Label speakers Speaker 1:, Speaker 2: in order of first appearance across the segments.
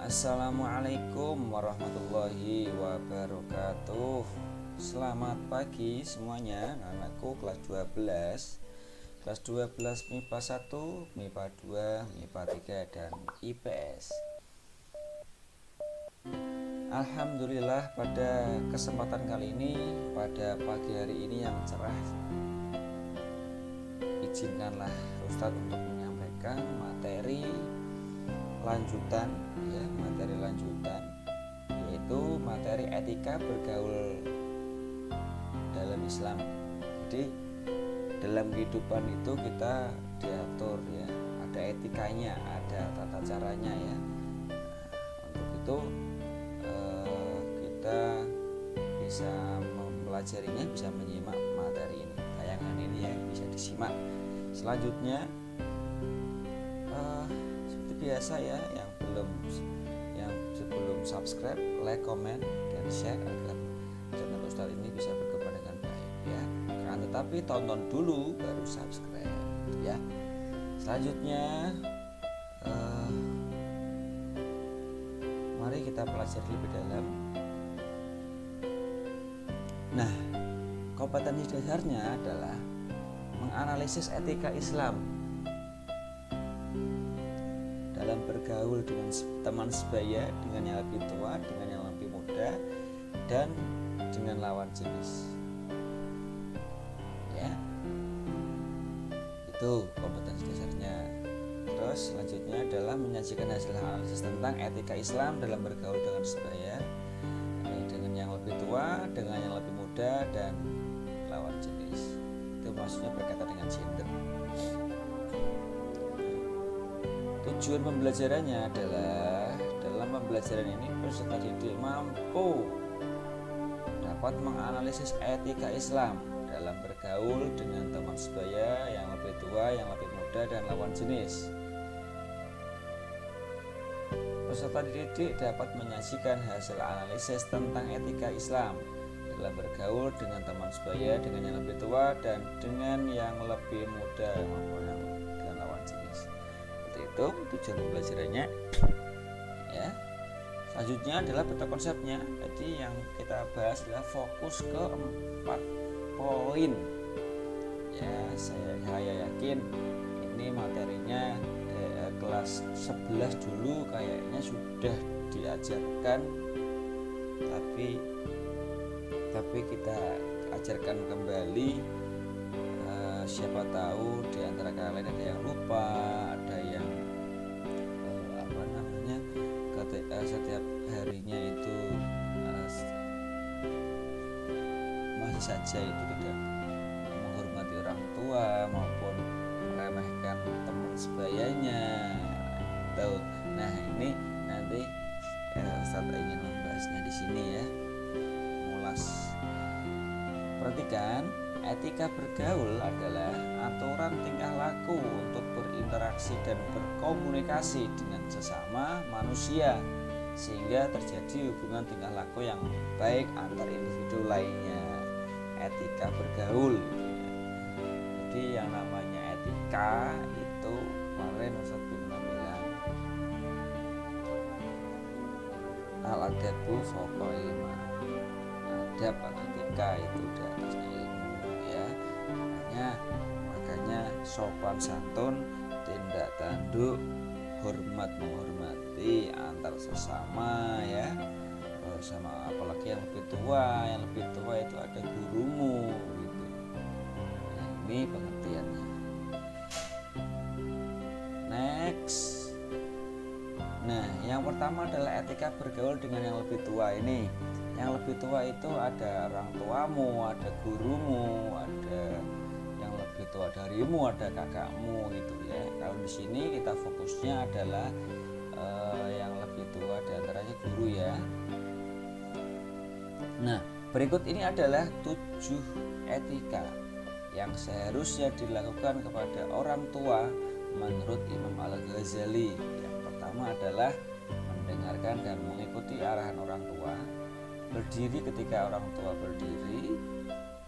Speaker 1: Assalamualaikum warahmatullahi wabarakatuh. Selamat pagi semuanya, anakku kelas 12. Kelas 12 MIPA 1, MIPA 2, MIPA 3 dan IPS. Alhamdulillah pada kesempatan kali ini, pada pagi hari ini yang cerah, izinkanlah Ustadz untuk menyampaikan materi lanjutan yaitu materi etika bergaul dalam Islam. Jadi dalam kehidupan itu kita diatur ya, ada etikanya, ada tata caranya ya. Untuk itu kita bisa mempelajarinya, bisa menyimak materi ini, tayangan ini ya, bisa disimak. Selanjutnya seperti biasa ya, yang sebelum subscribe, like, comment, dan share agar channel Ustadz ini bisa berkembang dengan baik ya. Akan tetapi tonton dulu baru subscribe ya. Selanjutnya mari kita pelajari lebih dalam. Nah, kompetensi dasarnya adalah menganalisis etika Islam dalam bergaul dengan teman sebaya, dengan yang lebih tua, dengan yang lebih muda, dan dengan lawan jenis. Ya, itu kompetensi dasarnya. Terus selanjutnya adalah menyajikan hasil analisis tentang etika Islam dalam bergaul dengan sebaya, dengan yang lebih tua, dengan yang lebih muda, dan lawan jenis. Itu maksudnya berkaitan dengan gender. Tujuan pembelajarannya adalah dalam pembelajaran ini peserta didik mampu dapat menganalisis etika Islam dalam bergaul dengan teman sebaya yang lebih tua, yang lebih muda, dan lawan jenis. Peserta didik dapat menyajikan hasil analisis tentang etika Islam dalam bergaul dengan teman sebaya, dengan yang lebih tua, dan dengan yang lebih muda maupun dengan lawan jenis. Itu tujuan pembelajarannya ya. Selanjutnya adalah peta konsepnya. Jadi yang kita bahas adalah fokus ke 4 poin ya. Saya yakin ini materinya kelas 11 dulu kayaknya sudah diajarkan, tapi kita ajarkan kembali. Siapa tahu di antara kalian ada yang lupa, ada yang setiap harinya itu masih saja itu tidak menghormati orang tua maupun meremehkan teman sebayanya. Nah ini nanti Ustaz ingin membahasnya di sini ya. Mulas. Perhatikan, etika bergaul adalah aturan tingkah laku untuk berinteraksi dan berkomunikasi dengan sesama manusia sehingga terjadi hubungan tingkah laku yang baik antar individu lainnya. Etika bergaul gitu ya. Jadi yang namanya etika itu kemarin Ustaz pernah bilang al-adabu fawqa ilma, adab atau etika itu di atasnya ilmu ya. Makanya sopan santun, tindak tanduk, hormat menghormati antar sesama ya, sama apalagi yang lebih tua itu ada gurumu gitu. Nah, ini pengertiannya. Next. Nah, yang pertama adalah etika bergaul dengan yang lebih tua ini. Yang lebih tua itu ada orang tuamu, ada gurumu, ada yang lebih tua darimu, ada kakakmu gitu ya. Kalau di sini kita fokusnya adalah yang lebih tua, diantaranya guru ya. Nah, berikut ini adalah 7 etika yang seharusnya dilakukan kepada orang tua menurut Imam Al-Ghazali. Yang pertama adalah mendengarkan dan mengikuti arahan orang tua, berdiri ketika orang tua berdiri,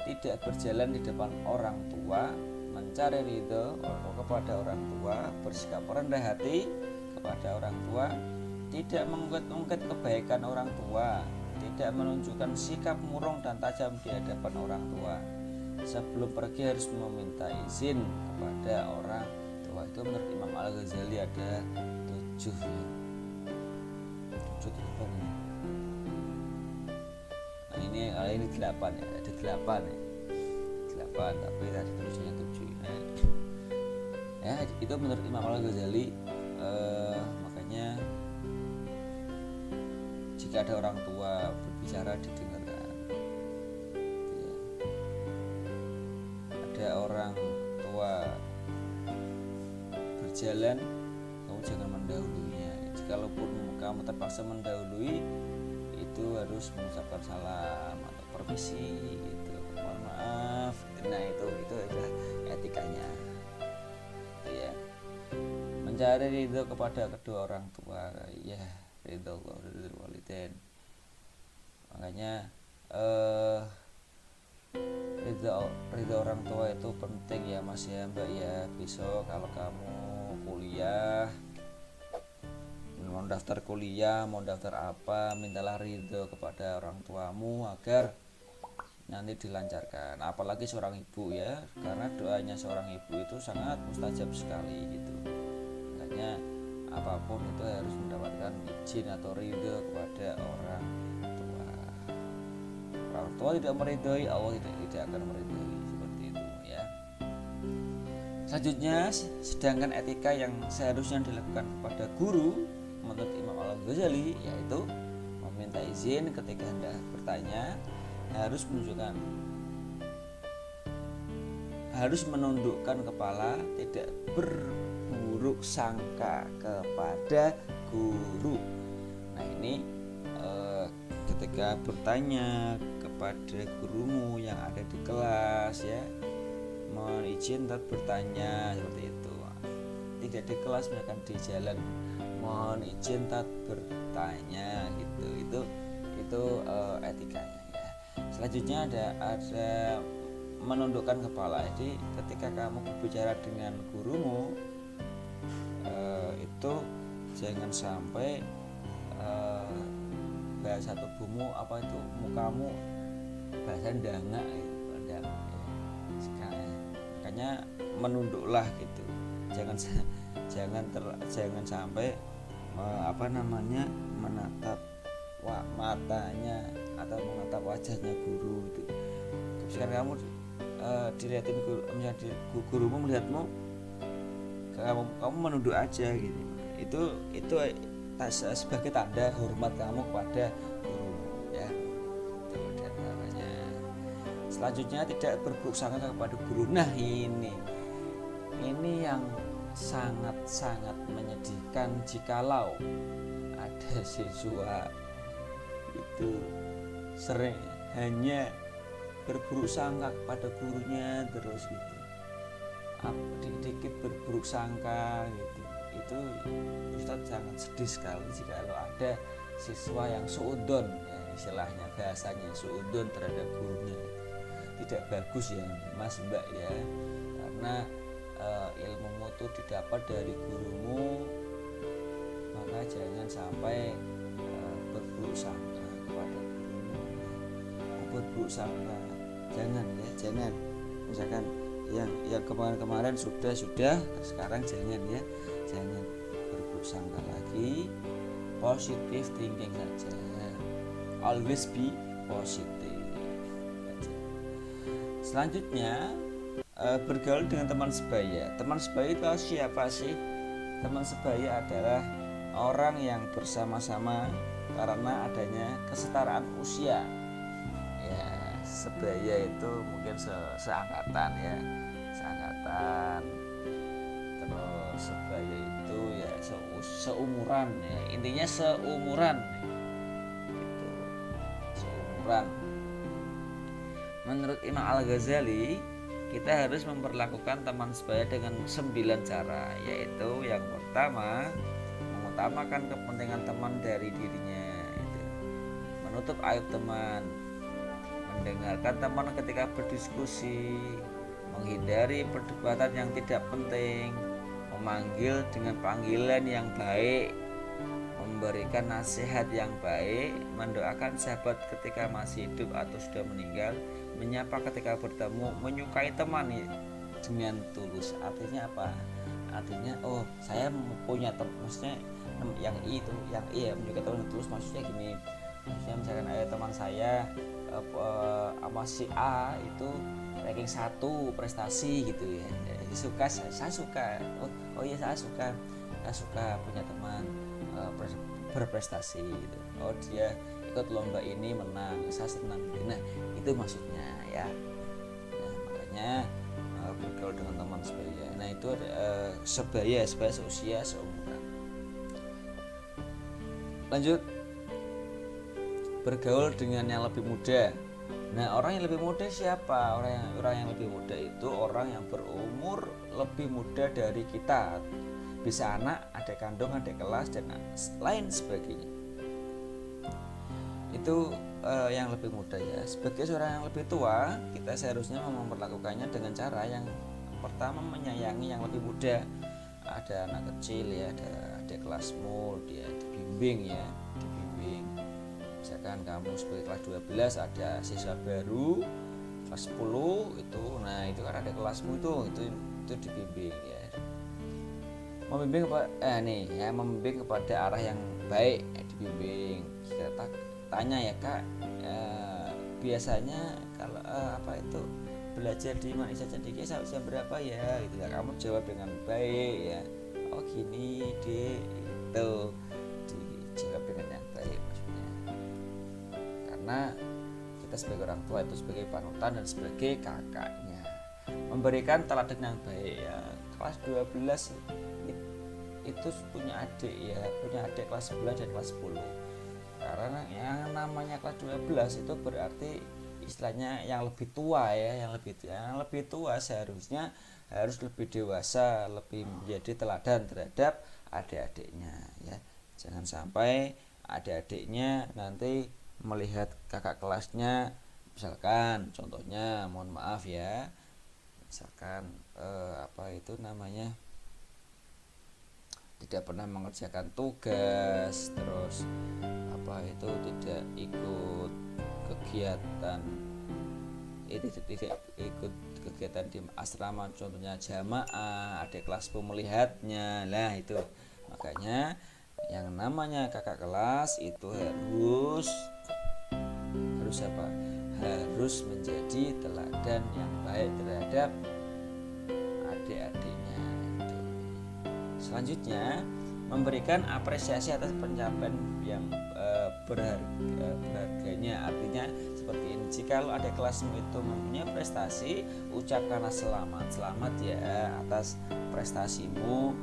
Speaker 1: tidak berjalan di depan orang tua, mencari ridho kepada orang tua, bersikap rendah hati kepada orang tua, tidak mengungkit kebaikan orang tua, tidak menunjukkan sikap murung dan tajam di hadapan orang tua. Sebelum pergi harus meminta izin kepada orang tua. Itu menurut Imam Al-Ghazali ada 7 ya. 7 ya. Nah ini 8 ya, ada 8 ya. 8 tapi tadi tulisannya 7 nah, ya itu menurut Imam Al-Ghazali. Makanya jika ada orang tua berbicara didengarkan ya. Ada orang tua berjalan, kamu jangan mendahulunya. Jikalaupun kamu terpaksa mendahului, itu harus mengucapkan salam atau permisi gitu, mohon maaf. Nah itu adalah etikanya ya. Mencari ridho kepada kedua orang tua ya, ridho Allah ridho walidain. Makanya ridho orang tua itu penting ya Mas ya Mbak ya. Besok kalau kamu kuliah, mau daftar kuliah, mau daftar apa, mintalah ridho kepada orang tuamu agar nanti dilancarkan. Apalagi seorang ibu ya, karena doanya seorang ibu itu sangat mustajab sekali gitu. Makanya apapun itu harus mendapatkan izin atau ridho kepada orang tua. Orang tua tidak meridhoi, Allah tidak akan meridhoi, seperti itu ya. Selanjutnya, sedangkan etika yang seharusnya dilakukan kepada guru menurut Imam Al-Ghazali yaitu meminta izin ketika hendak bertanya, harus menundukkan kepala, tidak berburuk sangka kepada guru. Nah ini ketika bertanya kepada gurumu yang ada di kelas ya, mohon izin tetap bertanya seperti itu. Tidak di kelas, misalkan di jalan, mohon izin tetap bertanya gitu. Itu etikanya ya. Selanjutnya ada menundukkan kepala. Jadi ketika kamu berbicara dengan gurumu itu jangan sampai bahasa tubuhmu apa itu mukamu bahasa dangak gitu. Makanya menunduklah gitu. Jangan sampai menatap matanya atau menatap wajahnya guru itu. Sekarang kamu dilihatin gurumu melihatmu, kamu menunduk aja gitu. Itu sebagai tanda hormat kamu kepada guru ya. Itu diantaranya. Selanjutnya tidak berburuk sangka kepada guru. Nah ini yang sangat menyedihkan jikalau ada siswa itu sering hanya berburuk sangka kepada gurunya terus gitu, dikit berburuk sangka gitu. Itu Ustaz sangat sedih sekali jika ada siswa yang suudon ya, istilahnya bahasanya suudon terhadap gurunya. Tidak bagus ya Mas Mbak ya, karena ilmumu itu didapat dari gurumu, maka jangan sampai berburuk sangka kepada gurumu. Berburuk sangka jangan misalkan yang kemarin sudah sekarang jangan berburuk sangka lagi, positive thinking saja, always be positive. Selanjutnya bergaul dengan teman sebaya. Teman sebaya itu siapa sih? Teman sebaya adalah orang yang bersama-sama karena adanya kesetaraan usia ya. Sebaya itu mungkin seangkatan ya, seangkatan. Terus sebaya itu ya seumuran ya, intinya seumuran gitu, seumuran. Menurut Imam Al-Ghazali, kita harus memperlakukan teman sebaya dengan 9 cara, yaitu yang pertama, mengutamakan kepentingan teman dari dirinya, itu. Menutup aib teman, mendengarkan teman ketika berdiskusi, menghindari perdebatan yang tidak penting, memanggil dengan panggilan yang baik, memberikan nasihat yang baik, mendoakan sahabat ketika masih hidup atau sudah meninggal, menyapa ketika bertemu, menyukai teman dengan tulus. Artinya apa? Artinya saya punya teman, maksudnya yang itu yang menyukai teman dengan tulus, maksudnya gini, maksudnya misalkan teman saya sama si A itu ranking 1 prestasi gitu ya, saya suka, iya saya suka punya teman berprestasi gitu. Dia ikut lomba ini menang, saya senang gitu. Nah itu maksudnya ya. Nah, makanya bergaul dengan teman sebaya. Nah itu sebaya seusia seumuran. Lanjut, bergaul dengan yang lebih muda. Nah, orang yang lebih muda siapa? Orang yang lebih muda itu orang yang berumur lebih muda dari kita. Bisa anak, adik kandung, adik kelas, dan lain sebagainya. Itu yang lebih muda ya. Sebagai seorang yang lebih tua, kita seharusnya memperlakukannya dengan cara yang pertama menyayangi yang lebih muda. Ada anak kecil ya, ada adik kelasmu, dia dibimbing ya, dibimbing. Misalkan kamu sebagai kelas 12 ada siswa baru kelas 10 itu, nah itu kan ada kelasmu itu dibimbing ya. Membimbing membimbing kepada arah yang baik ya, dibimbing. Kita tanya ya kak, biasanya kalau belajar di mana saja di jam berapa ya gitu ya, kamu jawab dengan baik ya, gini dek, itu dijawab dengan yang baik maksudnya, karena kita sebagai orang tua itu sebagai panutan dan sebagai kakaknya. Memberikan teladan yang baik ya. Kelas 12 itu punya adik kelas 11 dan kelas 10. Karena yang namanya kelas 12 itu berarti istilahnya yang lebih tua ya, yang lebih tua seharusnya harus lebih dewasa, lebih menjadi teladan terhadap adik-adiknya ya. Jangan sampai adik-adiknya nanti melihat kakak kelasnya, misalkan contohnya, mohon maaf ya, misalkan tidak pernah mengerjakan tugas, terus tidak ikut kegiatan tidak ikut kegiatan di asrama, contohnya jamaah, adik kelasku melihatnya. Nah itu makanya yang namanya kakak kelas itu harus menjadi teladan yang baik terhadap adik-adiknya itu. Selanjutnya, memberikan apresiasi atas pencapaian yang berharganya. Artinya seperti ini, jika adik kelasmu itu mempunyai prestasi, ucapkanlah selamat ya atas prestasimu,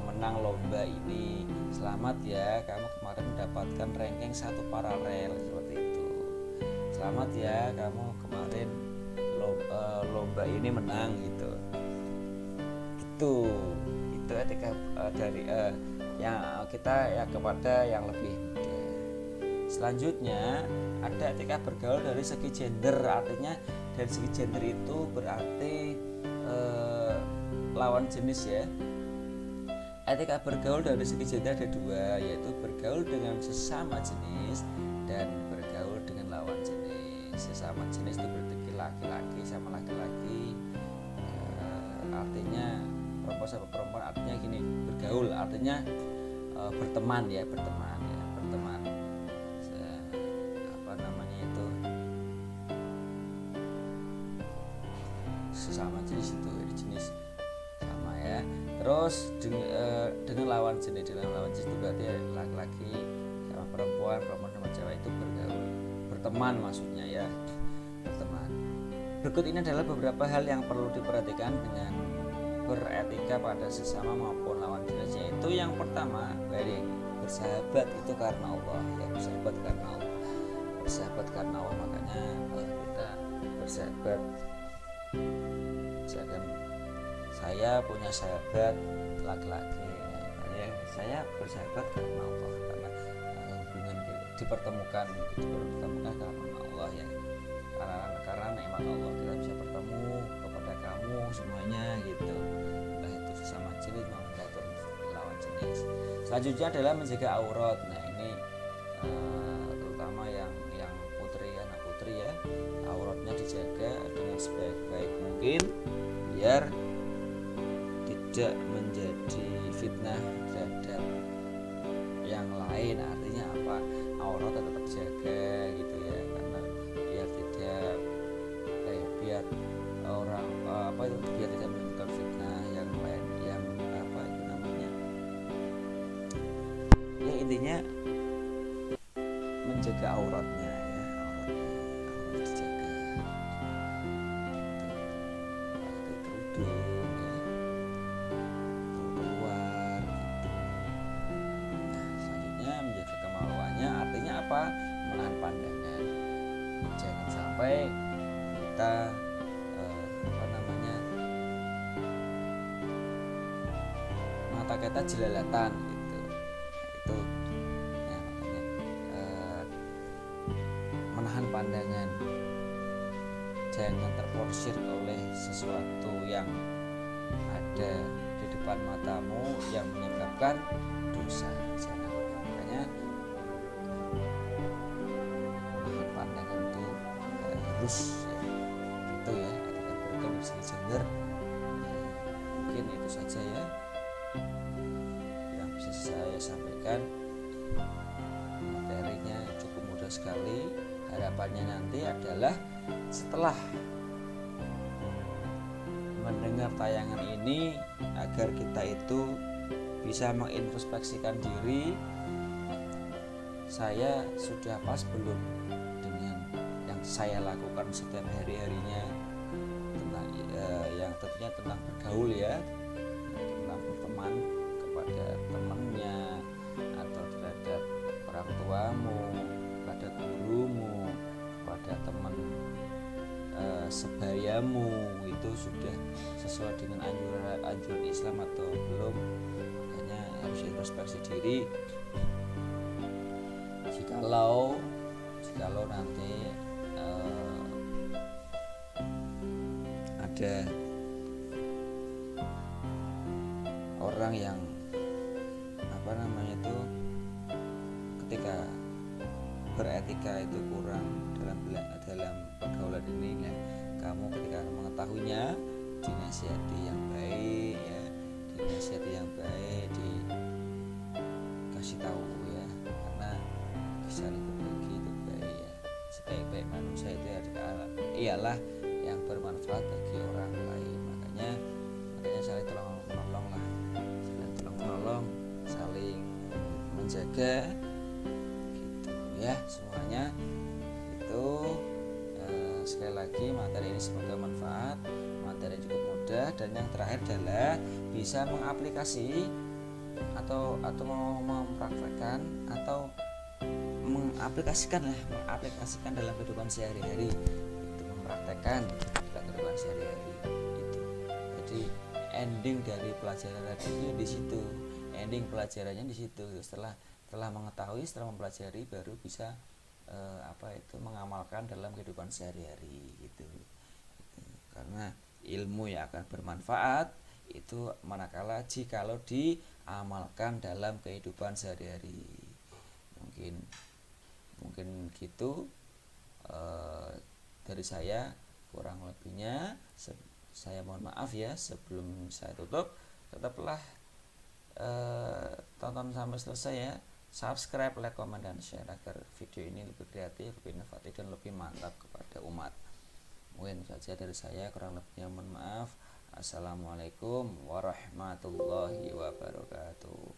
Speaker 1: menang lomba ini. Selamat ya, kamu kemarin mendapatkan ranking 1 paralel, seperti itu. Selamat ya, kamu kemarin lomba ini menang gitu. Itu etika dari yang kita ya kepada yang lebih muda. Selanjutnya ada etika bergaul dari segi gender. Artinya dari segi gender itu berarti lawan jenis ya. Etika bergaul dari segi gender ada 2, yaitu bergaul dengan sesama jenis dan bergaul dengan lawan jenis. Sesama jenis itu berarti laki-laki sama laki-laki, artinya perempuan sama perempuan, artinya gini, bergaul artinya berteman sesama jenis itu jenis sama ya. Terus dengan lawan jenis itu berarti laki-laki sama perempuan sama cewek itu berteman maksudnya ya, berteman. Berikut ini adalah beberapa hal yang perlu diperhatikan dengan beretika pada sesama maupun lawan jenis, yaitu yang pertama, bersahabat itu karena Allah ya, bersahabat karena Allah. Makanya kita bersahabat. Misalkan saya punya sahabat laki-laki ya, saya bersahabat karena Allah, karena hubungan dipertemukan karena Allah ya, karena nikmat Allah kita bisa bertemu kepada kamu semuanya gitu. Entah itu sesama jenis maupun lawan jenis. Selanjutnya adalah menjaga aurat. Nah ini terutama yang putri, anak putri ya, auratnya dijaga dengan sebaik-baik mungkin biar tidak menjadi fitnah terhadap yang lain. Artinya apa, aurat tetap jaga gitu ya, karena biar tidak biar orang biar tidak menimbulkan fitnah yang lain, yang apa itu namanya ya, intinya menjaga auratnya ya, aurat dijaga pakai kerudung ya, keluar gitu. Nah selanjutnya menjaga kemaluannya, artinya apa, menahan pandangan, jangan sampai kita mata kita jelalatan gitu. Itu ya, makanya menahan pandangan, jangan terporsir oleh sesuatu yang ada di depan matamu yang menyebabkan dosa. Jangan, makanya menahan pandangan itu harus ya, gitu ya, agar mereka bisa dijaga. Mungkin itu saja ya yang bisa saya sampaikan. Materinya cukup mudah sekali. Harapannya nanti adalah setelah mendengar tayangan ini agar kita itu bisa mengintrospeksikan diri, saya sudah pas belum dengan yang saya lakukan setiap hari-harinya, tentang yang tentunya tentang bergaul ya, tentang berteman kepada temannya atau terhadap orang tuamu, pada gurumu, pada teman sebayamu, itu sudah sesuai dengan anjuran Islam atau belum. Makanya harus introspeksi diri. Jikalau nanti ada orang yang ketika beretika itu kurang dalam pergaulan ini, nah, kamu ketika mengetahuinya dinasihati yang baik ya, dikasih tahu ya, karena bisa berbagi itu baik ya. Sebaik-baik manusia itu ialah yang bermanfaat bagi orang lain. Makanya saling tolong menolong, saling menjaga gitu ya semuanya. Itu sekali lagi materi ini semoga manfaat, materi cukup mudah, dan yang terakhir adalah bisa mengaplikasi atau mempraktekkan atau mengaplikasikan dalam kehidupan sehari-hari. Itu mempraktekkan dalam kehidupan sehari-hari itu. Jadi ending dari pelajaran tadi di situ, ending pelajarannya di situ. Setelah mengetahui, setelah mempelajari, baru bisa mengamalkan dalam kehidupan sehari-hari gitu. Karena ilmu yang akan bermanfaat itu manakala jikalau diamalkan dalam kehidupan sehari-hari. Mungkin gitu dari saya. Kurang lebihnya saya mohon maaf ya. Sebelum saya tutup, tetaplah tonton sampai selesai ya. Subscribe, like, komen, dan share agar video ini lebih kreatif, lebih inovatif, dan lebih mantap kepada umat. Mungkin saja dari saya, kurang lebihnya mohon maaf. Assalamualaikum warahmatullahi wabarakatuh.